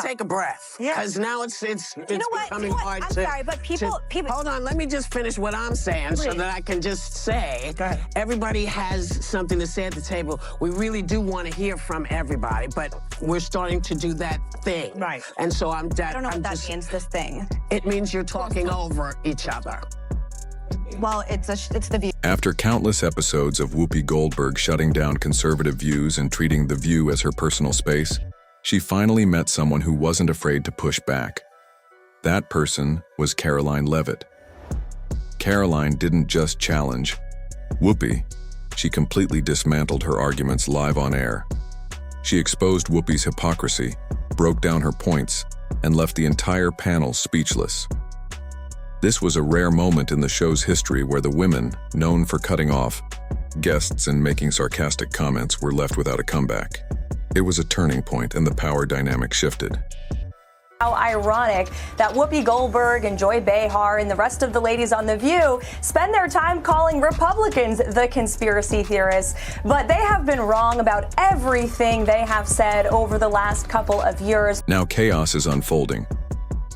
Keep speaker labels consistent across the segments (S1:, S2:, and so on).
S1: take a breath.
S2: Yeah.
S1: Because now it's becoming hard
S3: I'm
S1: to...
S3: sorry, but people...
S1: Hold on, let me just finish what I'm saying so that I can just say, everybody has something to say at the table. We really do want to hear from everybody, but we're starting to do that thing.
S2: Right.
S1: And so
S3: I don't know what that means, this thing.
S1: It means you're talking over each other.
S3: Well, it's The View.
S4: After countless episodes of Whoopi Goldberg shutting down conservative views and treating The View as her personal space, she finally met someone who wasn't afraid to push back. That person was Karoline Leavitt. Karoline didn't just challenge Whoopi, she completely dismantled her arguments live on air. She exposed Whoopi's hypocrisy, broke down her points, and left the entire panel speechless. This was a rare moment in the show's history where the women, known for cutting off guests and making sarcastic comments, were left without a comeback. It was a turning point and the power dynamic shifted.
S5: How ironic that Whoopi Goldberg and Joy Behar and the rest of the ladies on The View spend their time calling Republicans the conspiracy theorists, but they have been wrong about everything they have said over the last couple of years.
S4: Now chaos is unfolding.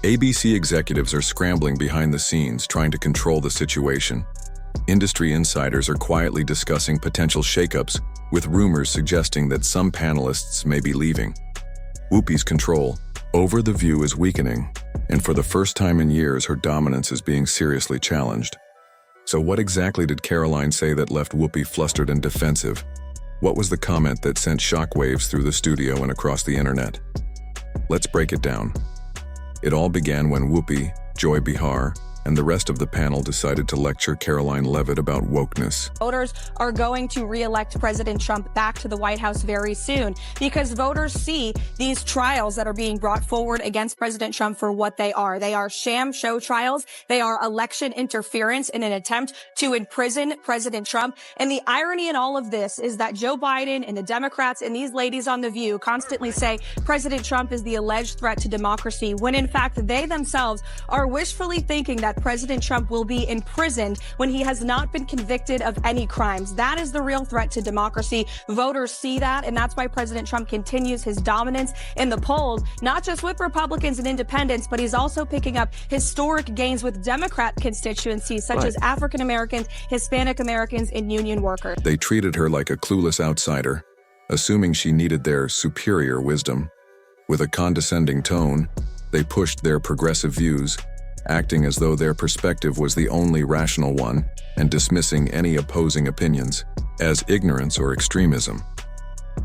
S4: ABC executives are scrambling behind the scenes trying to control the situation. Industry insiders are quietly discussing potential shakeups, with rumors suggesting that some panelists may be leaving. Whoopi's control over The View is weakening, and for the first time in years, her dominance is being seriously challenged. So what exactly did Karoline say that left Whoopi flustered and defensive? What was the comment that sent shockwaves through the studio and across the internet? Let's break it down. It all began when Whoopi, Joy Behar, and the rest of the panel decided to lecture Karoline Leavitt about wokeness.
S6: Voters are going to re-elect President Trump back to the White House very soon because voters see these trials that are being brought forward against President Trump for what they are. They are sham show trials. They are election interference in an attempt to imprison President Trump. And the irony in all of this is that Joe Biden and the Democrats and these ladies on The View constantly say President Trump is the alleged threat to democracy, when in fact they themselves are wishfully thinking that President Trump will be imprisoned when he has not been convicted of any crimes. That is the real threat to democracy. Voters see that, and that's why President Trump continues his dominance in the polls, not just with Republicans and independents, but he's also picking up historic gains with Democrat constituencies, such as African Americans, Hispanic Americans, and union workers.
S4: They treated her like a clueless outsider, assuming she needed their superior wisdom. With a condescending tone, they pushed their progressive views, acting as though their perspective was the only rational one and dismissing any opposing opinions as ignorance or extremism.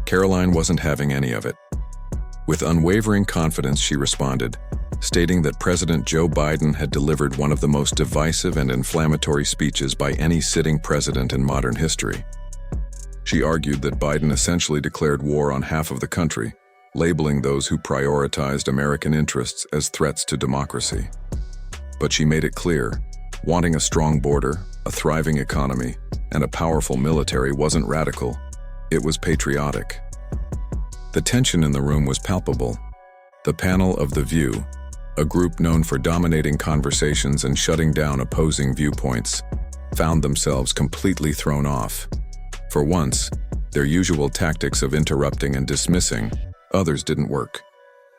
S4: Karoline wasn't having any of it. With unwavering confidence, she responded, stating that President Joe Biden had delivered one of the most divisive and inflammatory speeches by any sitting president in modern history. She argued that Biden essentially declared war on half of the country, labeling those who prioritized American interests as threats to democracy. But she made it clear, wanting a strong border, a thriving economy, and a powerful military wasn't radical, it was patriotic. The tension in the room was palpable. The panel of The View, a group known for dominating conversations and shutting down opposing viewpoints, found themselves completely thrown off. For once, their usual tactics of interrupting and dismissing others didn't work.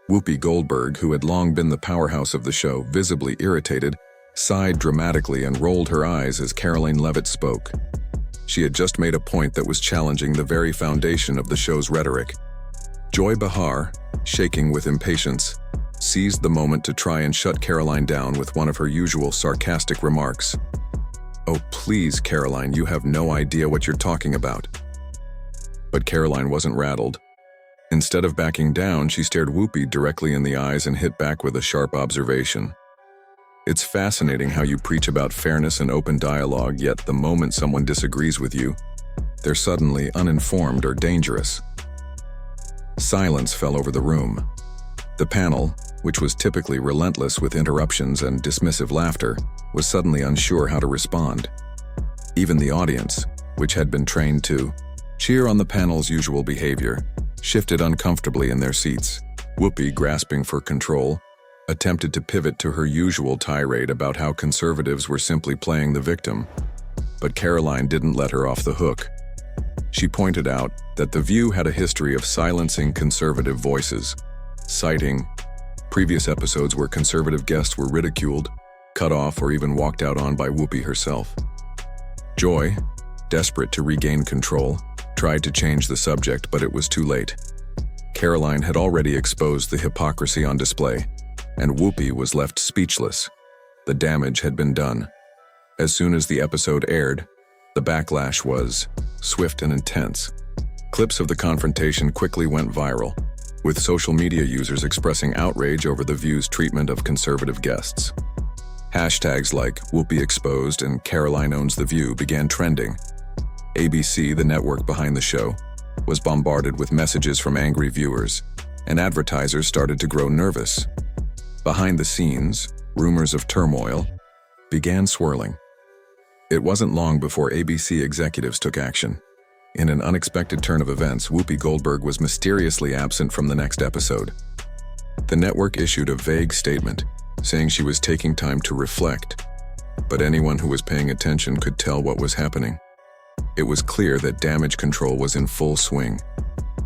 S4: Whoopi Goldberg, who had long been the powerhouse of the show, visibly irritated, sighed dramatically and rolled her eyes as Karoline Leavitt spoke. She had just made a point that was challenging the very foundation of the show's rhetoric. Joy Behar, shaking with impatience, seized the moment to try and shut Karoline down with one of her usual sarcastic remarks. "Oh, please, Karoline, you have no idea what you're talking about." But Karoline wasn't rattled. Instead of backing down, she stared Whoopi directly in the eyes and hit back with a sharp observation. It's fascinating how you preach about fairness and open dialogue, yet the moment someone disagrees with you, they're suddenly uninformed or dangerous. Silence fell over the room. The panel, which was typically relentless with interruptions and dismissive laughter, was suddenly unsure how to respond. Even the audience, which had been trained to cheer on the panel's usual behavior, shifted uncomfortably in their seats. Whoopi, grasping for control, attempted to pivot to her usual tirade about how conservatives were simply playing the victim. But Karoline didn't let her off the hook. She pointed out that The View had a history of silencing conservative voices, citing previous episodes where conservative guests were ridiculed, cut off, or even walked out on by Whoopi herself. Joy, desperate to regain control, tried to change the subject, but it was too late. Karoline had already exposed the hypocrisy on display, and Whoopi was left speechless. The damage had been done. As soon as the episode aired, the backlash was swift and intense. Clips of the confrontation quickly went viral, with social media users expressing outrage over The View's treatment of conservative guests. Hashtags like Whoopi exposed and Karoline owns The View began trending. ABC, the network behind the show, was bombarded with messages from angry viewers, and advertisers started to grow nervous. Behind the scenes, rumors of turmoil began swirling. It wasn't long before ABC executives took action. In an unexpected turn of events, Whoopi Goldberg was mysteriously absent from the next episode. The network issued a vague statement, saying she was taking time to reflect, but anyone who was paying attention could tell what was happening. It was clear that damage control was in full swing.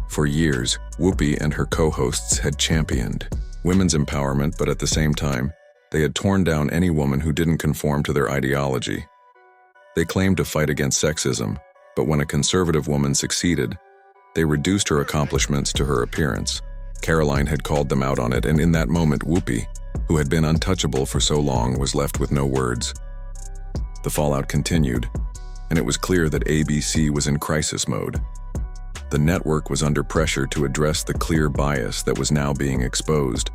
S4: For years, Whoopi and her co-hosts had championed women's empowerment, but at the same time, they had torn down any woman who didn't conform to their ideology. They claimed to fight against sexism, but when a conservative woman succeeded, they reduced her accomplishments to her appearance. Karoline had called them out on it, and in that moment, Whoopi, who had been untouchable for so long, was left with no words. The fallout continued, and it was clear that ABC was in crisis mode. The network was under pressure to address the clear bias that was now being exposed.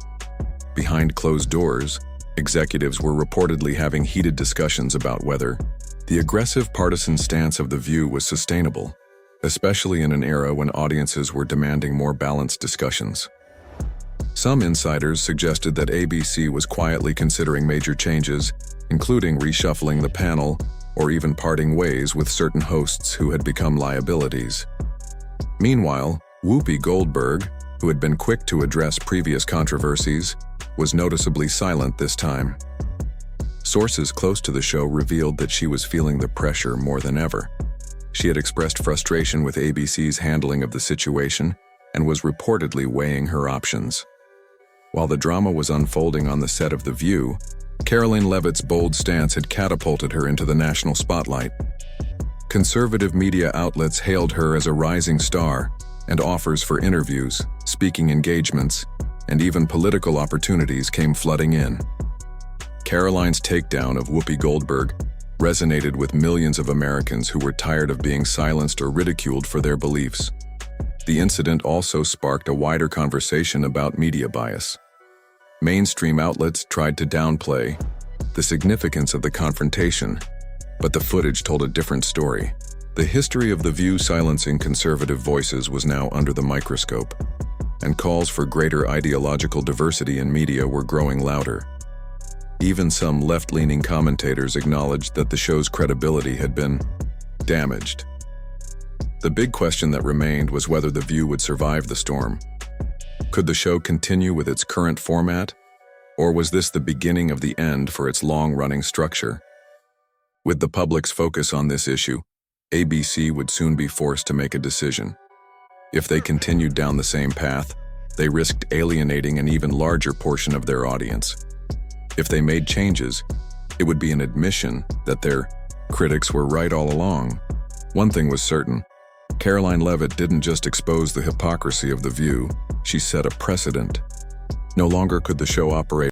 S4: Behind closed doors, executives were reportedly having heated discussions about whether the aggressive partisan stance of The View was sustainable, especially in an era when audiences were demanding more balanced discussions. Some insiders suggested that ABC was quietly considering major changes, including reshuffling the panel or even parting ways with certain hosts who had become liabilities. Meanwhile, Whoopi Goldberg, who had been quick to address previous controversies, was noticeably silent this time. Sources close to the show revealed that she was feeling the pressure more than ever. She had expressed frustration with ABC's handling of the situation and was reportedly weighing her options. While the drama was unfolding on the set of The View, Karoline Leavitt's bold stance had catapulted her into the national spotlight. Conservative media outlets hailed her as a rising star, and offers for interviews, speaking engagements, and even political opportunities came flooding in. Karoline's takedown of Whoopi Goldberg resonated with millions of Americans who were tired of being silenced or ridiculed for their beliefs. The incident also sparked a wider conversation about media bias. Mainstream outlets tried to downplay the significance of the confrontation, but the footage told a different story. The history of The View silencing conservative voices was now under the microscope, and calls for greater ideological diversity in media were growing louder. Even some left-leaning commentators acknowledged that the show's credibility had been damaged. The big question that remained was whether The View would survive the storm. Could the show continue with its current format, or was this the beginning of the end for its long-running structure? With the public's focus on this issue, ABC would soon be forced to make a decision. If they continued down the same path, they risked alienating an even larger portion of their audience. If they made changes, it would be an admission that their critics were right all along. One thing was certain: Karoline Leavitt didn't just expose the hypocrisy of The View, she set a precedent. No longer could the show operate